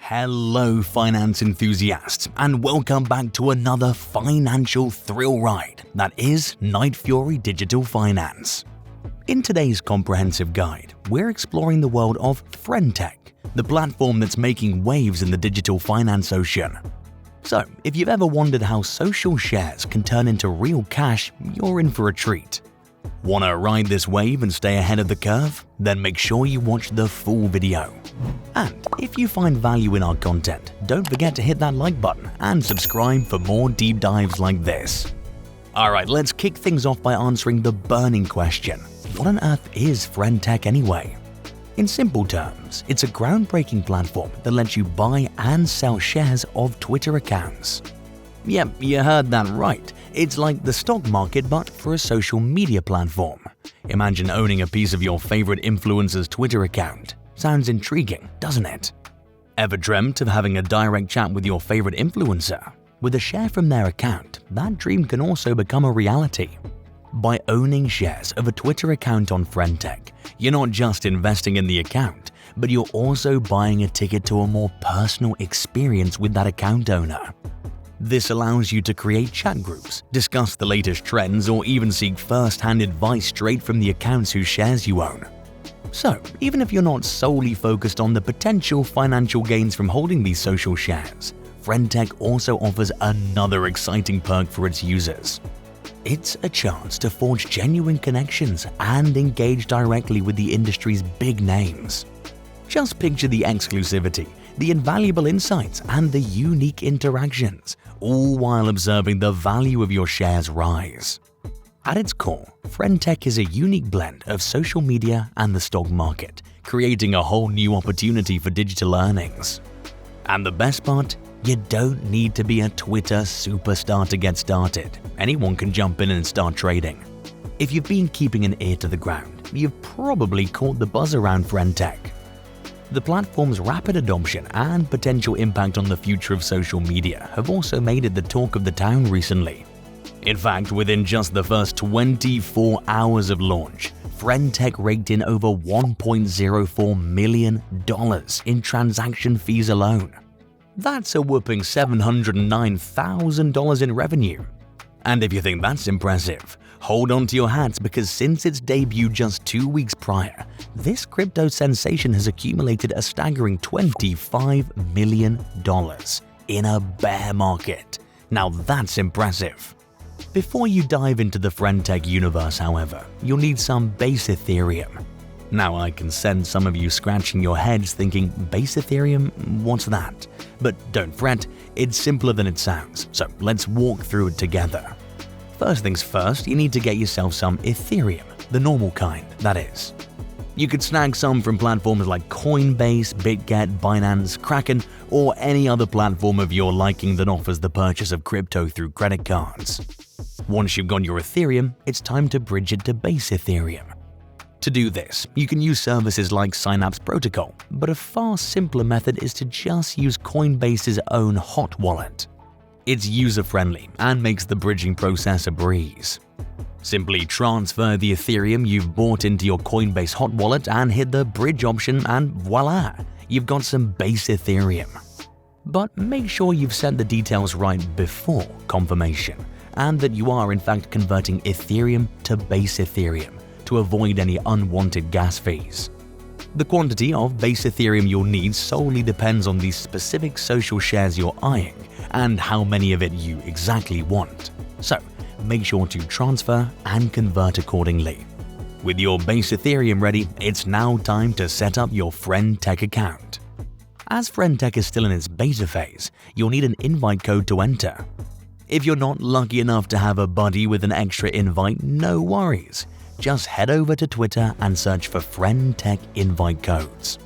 Hello finance enthusiasts, and welcome back to another financial thrill ride that is Nitefury Digital Finance. In today's comprehensive guide, we're exploring the world of Friend.Tech, the platform that's making waves in the digital finance ocean. So, if you've ever wondered how social shares can turn into real cash, you're in for a treat. Wanna ride this wave and stay ahead of the curve? Then make sure you watch the full video. And if you find value in our content, don't forget to hit that like button and subscribe for more deep dives like this. Alright, let's kick things off by answering the burning question. What on earth is Friend.Tech anyway? In simple terms, it's a groundbreaking platform that lets you buy and sell shares of Twitter accounts. Yep, you heard that right. It's like the stock market but for a social media platform. Imagine owning a piece of your favorite influencer's Twitter account. Sounds intriguing, doesn't it? Ever dreamt of having a direct chat with your favorite influencer? With a share from their account, that dream can also become a reality. By owning shares of a Twitter account on Friend.Tech, you're not just investing in the account, but you're also buying a ticket to a more personal experience with that account owner. This allows you to create chat groups, discuss the latest trends, or even seek first-hand advice straight from the accounts whose shares you own. So, even if you're not solely focused on the potential financial gains from holding these social shares, Friend.Tech also offers another exciting perk for its users. It's a chance to forge genuine connections and engage directly with the industry's big names. Just picture the exclusivity, the invaluable insights, and the unique interactions, all while observing the value of your shares rise. At its core, Friend.Tech is a unique blend of social media and the stock market, creating a whole new opportunity for digital earnings. And the best part? You don't need to be a Twitter superstar to get started. Anyone can jump in and start trading. If you've been keeping an ear to the ground, you've probably caught the buzz around Friend.Tech. The platform's rapid adoption and potential impact on the future of social media have also made it the talk of the town recently. In fact, within just the first 24 hours of launch, Friend.Tech raked in over $1.04 million in transaction fees alone. That's a whopping $709,000 in revenue. And if you think that's impressive, hold on to your hats because since its debut just 2 weeks prior, this crypto sensation has accumulated a staggering $25 million in a bear market. Now that's impressive. Before you dive into the Friend.Tech universe, however, you'll need some Base Ethereum. Now I can sense some of you scratching your heads thinking, Base Ethereum? What's that? But don't fret, it's simpler than it sounds, so let's walk through it together. First things first, you need to get yourself some Ethereum, the normal kind, that is. You could snag some from platforms like Coinbase, BitGet, Binance, Kraken, or any other platform of your liking that offers the purchase of crypto through credit cards. Once you've got your Ethereum, it's time to bridge it to Base Ethereum. To do this, you can use services like Synapse Protocol, but a far simpler method is to just use Coinbase's own hot wallet. It's user-friendly and makes the bridging process a breeze. Simply transfer the Ethereum you've bought into your Coinbase hot wallet and hit the bridge option and voila, you've got some Base Ethereum. But make sure you've set the details right before confirmation and that you are in fact converting Ethereum to Base Ethereum to avoid any unwanted gas fees. The quantity of Base Ethereum you'll need solely depends on the specific social shares you're eyeing and how many of it you exactly want. So, make sure to transfer and convert accordingly. With your Base Ethereum ready, it's now time to set up your Friend.Tech account. As Friend.Tech is still in its beta phase, you'll need an invite code to enter. If you're not lucky enough to have a buddy with an extra invite, no worries. Just head over to Twitter and search for Friend.Tech invite codes.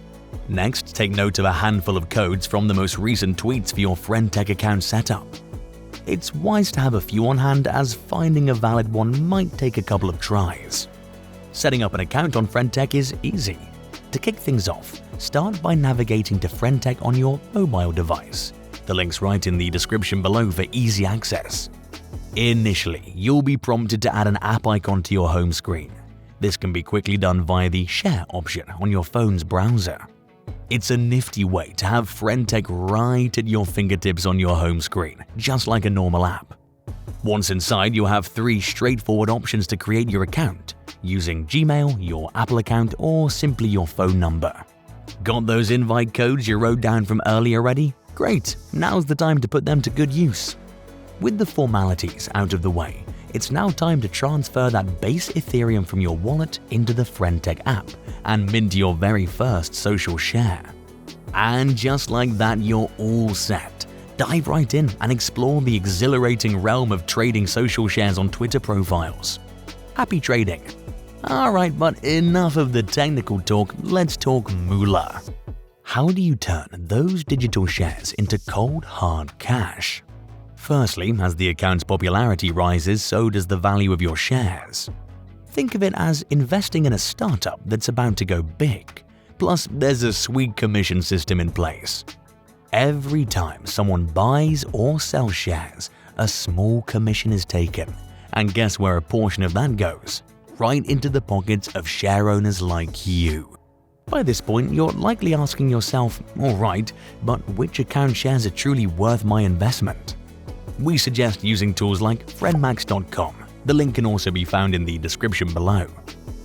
Next, take note of a handful of codes from the most recent tweets for your Friend.Tech account setup. It's wise to have a few on hand as finding a valid one might take a couple of tries. Setting up an account on Friend.Tech is easy. To kick things off, start by navigating to Friend.Tech on your mobile device. The link's right in the description below for easy access. Initially, you'll be prompted to add an app icon to your home screen. This can be quickly done via the Share option on your phone's browser. It's a nifty way to have Friend.Tech right at your fingertips on your home screen, just like a normal app. Once inside, you'll have 3 straightforward options to create your account, using Gmail, your Apple account, or simply your phone number. Got those invite codes you wrote down from earlier ready? Great, now's the time to put them to good use. With the formalities out of the way, it's now time to transfer that Base Ethereum from your wallet into the Friend.Tech app and mint your very first social share. And just like that, you're all set. Dive right in and explore the exhilarating realm of trading social shares on Twitter profiles. Happy trading! Alright, but enough of the technical talk, let's talk moolah. How do you turn those digital shares into cold, hard cash? Firstly, as the account's popularity rises, so does the value of your shares. Think of it as investing in a startup that's about to go big. Plus, there's a sweet commission system in place. Every time someone buys or sells shares, a small commission is taken. And guess where a portion of that goes? Right into the pockets of share owners like you. By this point, you're likely asking yourself, alright, but which account shares are truly worth my investment? We suggest using tools like Friendmax.com. The link can also be found in the description below.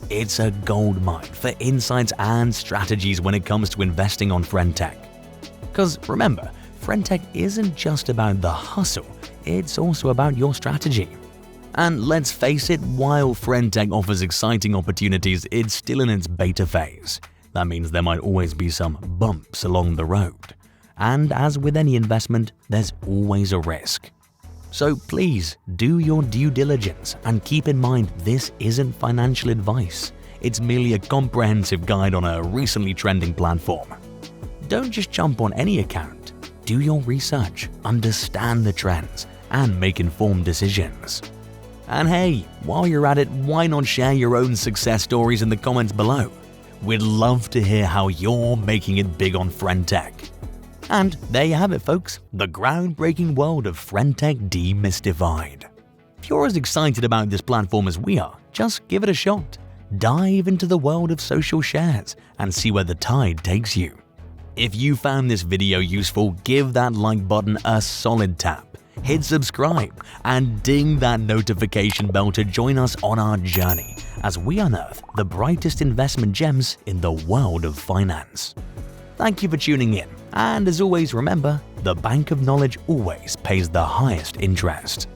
It's a goldmine for insights and strategies when it comes to investing on Friend.Tech. Because remember, Friend.Tech isn't just about the hustle, it's also about your strategy. And let's face it, while Friend.Tech offers exciting opportunities, it's still in its beta phase. That means there might always be some bumps along the road. And as with any investment, there's always a risk. So please do your due diligence and keep in mind this isn't financial advice. It's merely a comprehensive guide on a recently trending platform. Don't just jump on any account. Do your research, understand the trends, and make informed decisions. And hey, while you're at it, why not share your own success stories in the comments below? We'd love to hear how you're making it big on Friend.Tech. And there you have it, folks, the groundbreaking world of Friend.Tech demystified. If you're as excited about this platform as we are, just give it a shot. Dive into the world of social shares and see where the tide takes you. If you found this video useful, give that like button a solid tap, hit subscribe, and ding that notification bell to join us on our journey as we unearth the brightest investment gems in the world of finance. Thank you for tuning in, and as always remember, the bank of knowledge always pays the highest interest.